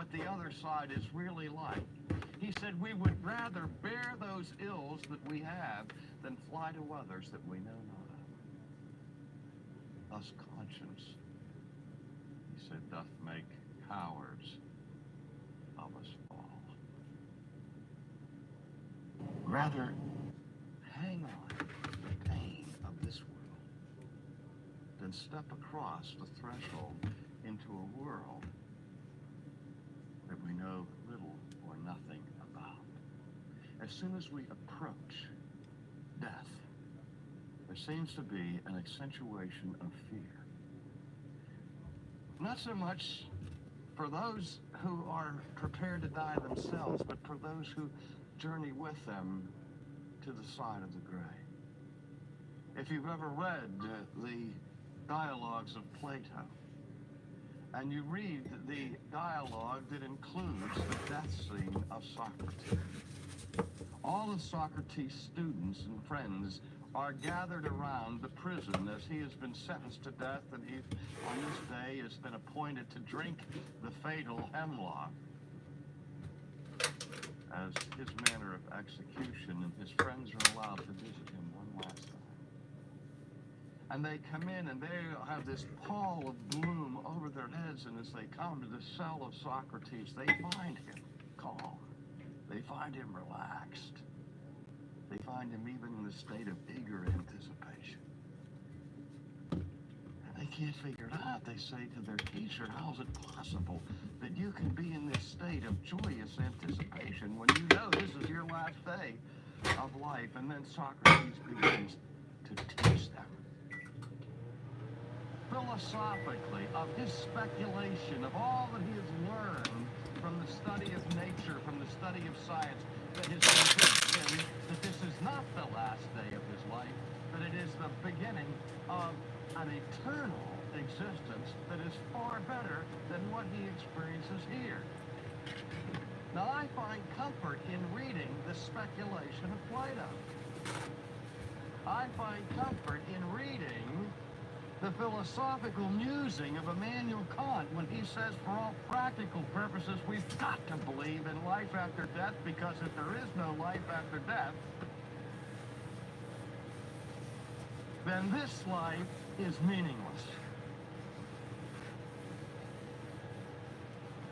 what the other side is really like. He said, we would rather bear those ills that we have than fly to others that we know not of. Thus conscience, he said, doth make cowards of us all. Rather, hang on to the pain of this world than step across the threshold into a world that we know little or nothing about. As soon as we approach death, there seems to be an accentuation of fear. Not so much for those who are prepared to die themselves, but for those who journey with them to the side of the grave. If you've ever read the dialogues of Plato, and you read the dialogue that includes the death scene of Socrates, all of Socrates' students and friends are gathered around the prison as he has been sentenced to death, and he, on this day, has been appointed to drink the fatal hemlock as his manner of execution, and his friends are allowed to visit him one last time. And they come in and they have this pall of gloom over their heads, and as they come to the cell of Socrates, they find him calm. They find him relaxed. They find him even in a state of eager anticipation. And they can't figure it out. They say to their teacher, how is it possible that you can be in this state of joyous anticipation when you know this is your last day of life? And then Socrates begins to teach them philosophically of his speculation, of all that he has learned from the study of nature, from the study of science, that has convinced him that this is not the last day of his life, but it is the beginning of an eternal existence that is far better than what he experiences here. Now, I find comfort in reading the speculation of Plato. I find comfort in reading the philosophical musing of Immanuel Kant when he says, for all practical purposes, we've got to believe in life after death, because if there is no life after death, then this life is meaningless.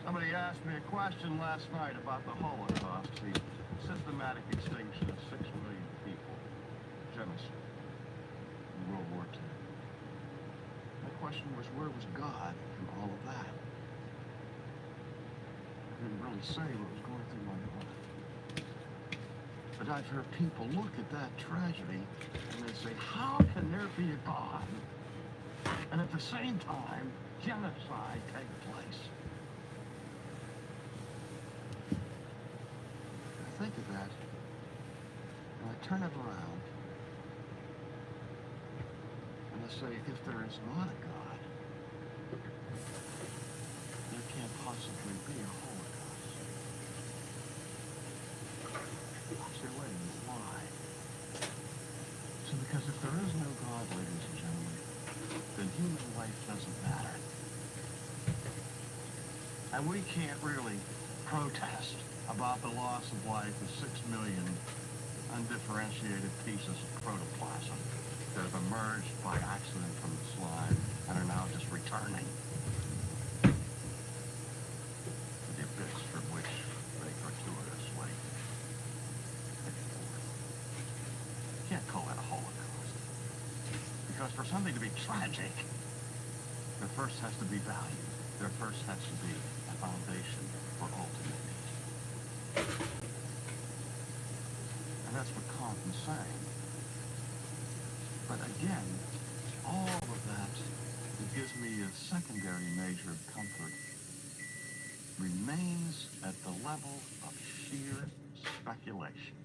Somebody asked me a question last night about the Holocaust, the systematic extinction of 6 million people, genocide in World War II. The question was, where was God in all of that? I didn't really say what was going through my mind. But I've heard people look at that tragedy and they say, how can there be a God and at the same time genocide take place? I think of that and I turn it around. And I say, if there is not a God, there can't possibly be a Holocaust. I say, wait a minute, why? So because if there is no God, ladies and gentlemen, then human life doesn't matter. And we can't really protest about the loss of life of 6 million undifferentiated pieces of protoplasm that have emerged by accident from the slime and are now just returning to the abyss from which they gratuitously picked forth. You can't call that a Holocaust. Because for something to be tragic, there first has to be value. There first has to be a foundation for ultimate peace. And that's what Kant is saying. But again, all of that gives me a secondary measure of comfort remains at the level of sheer speculation.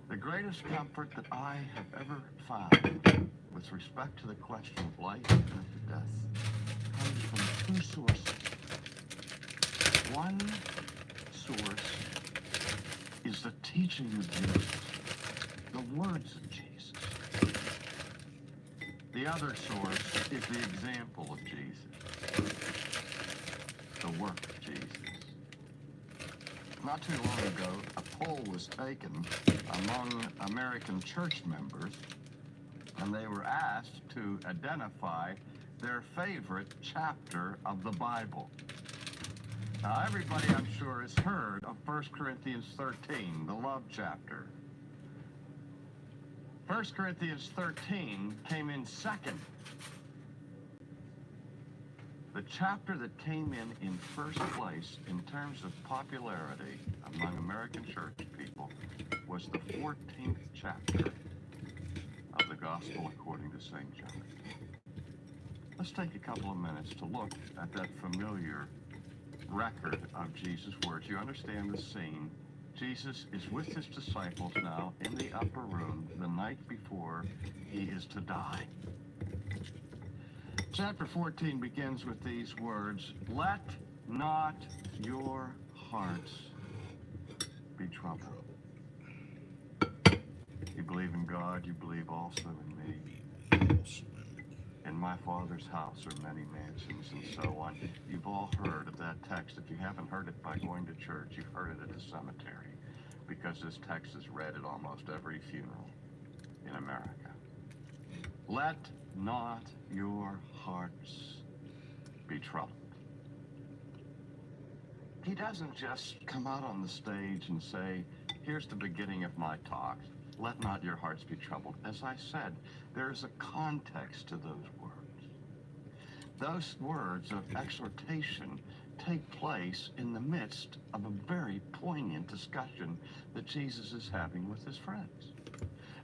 The greatest comfort that I have ever found with respect to the question of life and after death comes from 2 sources. One source is the teaching of Jesus, the words of Jesus. The other source is the example of Jesus. work of Jesus. Not too long ago, a poll was taken among American church members, and they were asked to identify their favorite chapter of the Bible. Now, everybody, I'm sure, has heard of 1 Corinthians 13, the love chapter. 1 Corinthians 13 came in second. The chapter that came in first place in terms of popularity among American church people was the 14th chapter of the Gospel according to St. John. Let's take a couple of minutes to look at that familiar record of Jesus' words. You understand the scene. Jesus is with his disciples now in the upper room the night before he is to die. Chapter 14 begins with these words, "Let not your hearts be troubled." You believe in God, you believe also in me. In my Father's house are many mansions, and so on. You've all heard of that text. If you haven't heard it by going to church, you've heard it at a cemetery, because this text is read at almost every funeral in America. Let not your hearts be troubled. He doesn't just come out on the stage and say, here's the beginning of my talk. Let not your hearts be troubled. As I said, there's a context to those words. Those words of exhortation take place in the midst of a very poignant discussion that Jesus is having with his friends.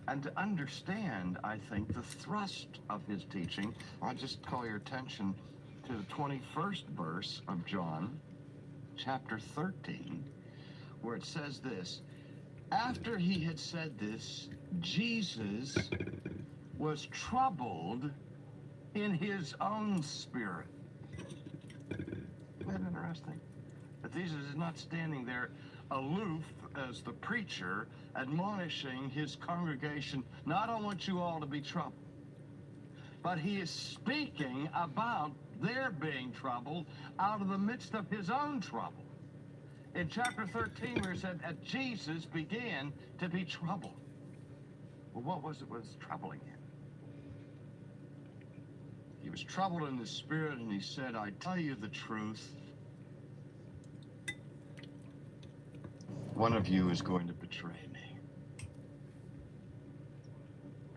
And to understand, I think, the thrust of his teaching, I'll just call your attention to the 21st verse of John, chapter 13, where it says this, "After he had said this, Jesus was troubled in his own spirit." Isn't that interesting? That Jesus is not standing there aloof as the preacher admonishing his congregation, "Not I want you all to be troubled," but he is speaking about their being troubled out of the midst of his own trouble. In chapter 13, where it said that Jesus began to be troubled. Well, what was it was troubling him? He was troubled in his spirit, and he said, "I tell you the truth. One of you is going to betray me."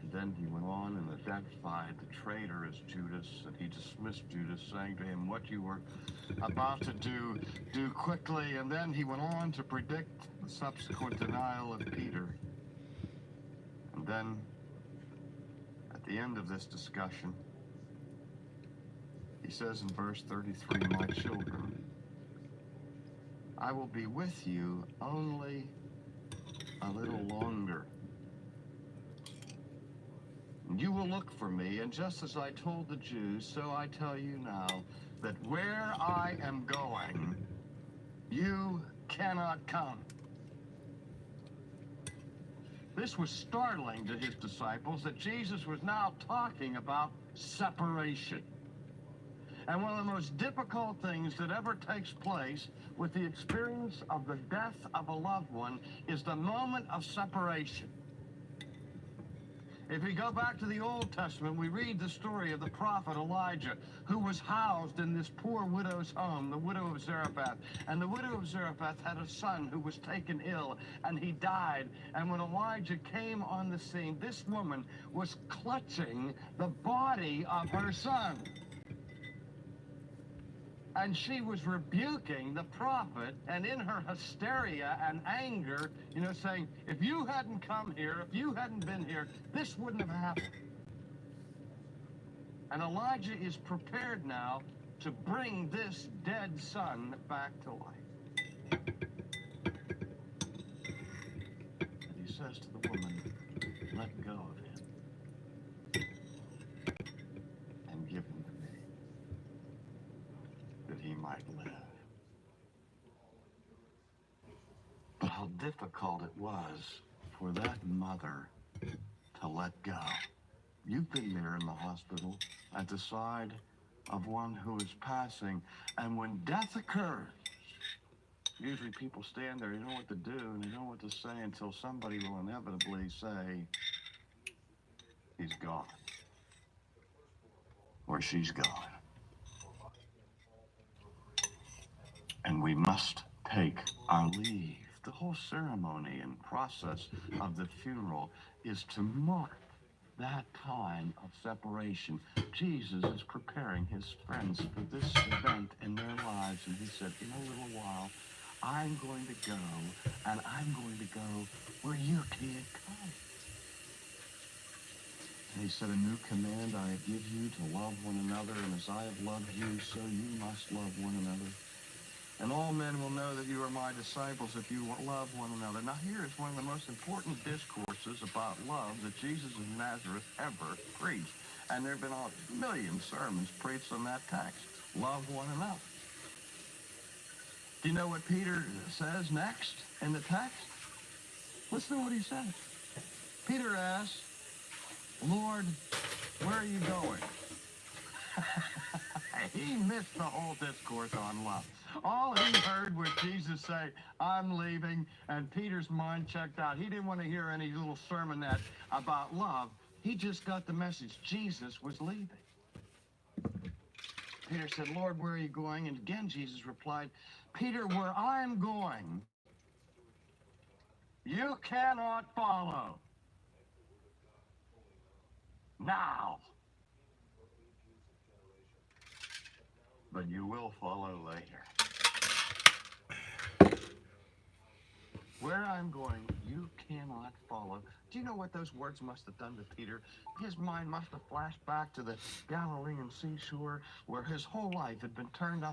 And then he went on and identified the traitor as Judas, and he dismissed Judas, saying to him, "What you were about to do quickly." And then he went on to predict the subsequent denial of Peter. And then, at the end of this discussion, he says in verse 33, "My children, I will be with you only a little longer. You will look for me, and just as I told the Jews, so I tell you now, that where I am going, you cannot come." This was startling to his disciples, that Jesus was now talking about separation. And one of the most difficult things that ever takes place with the experience of the death of a loved one is the moment of separation. If we go back to the Old Testament, we read the story of the prophet Elijah, who was housed in this poor widow's home, the widow of Zarephath. And the widow of Zarephath had a son who was taken ill, and he died. And when Elijah came on the scene, this woman was clutching the body of her son. And she was rebuking the prophet, and in her hysteria and anger, saying, "If you hadn't come here, if you hadn't been here, this wouldn't have happened." And Elijah is prepared now to bring this dead son back to life. And he says to the woman, "Let go of him and give him to me, that he might live." But how difficult it was for that mother to let go. You've been there in the hospital at the side of one who is passing. And when death occurs, usually people stand there, they don't know what to do, and they don't know what to say until somebody will inevitably say, he's gone. Or she's gone. And we must take our leave. The whole ceremony and process of the funeral is to mark that time of separation. Jesus is preparing his friends for this event in their lives, and he said, in a little while, I'm going to go, and I'm going to go where you can't come. And he said, a new command I give you, to love one another, and as I have loved you, so you must love one another. And all men will know that you are my disciples if you love one another. Now here is one of the most important discourses about love that Jesus of Nazareth ever preached. And there have been a million sermons preached on that text. Love one another. Do you know what Peter says next in the text? Listen to what he says. Peter asks, Lord, where are you going? He missed the whole discourse on love. All he heard was Jesus say, I'm leaving, and Peter's mind checked out. He didn't want to hear any little sermonette about love. He just got the message. Jesus was leaving. Peter said, Lord, where are you going? And again, Jesus replied, Peter, where I'm going, you cannot follow. Now. But you will follow later. Where I'm going, you cannot follow. Do you know what those words must have done to Peter? His mind must have flashed back to the Galilean seashore where his whole life had been turned upside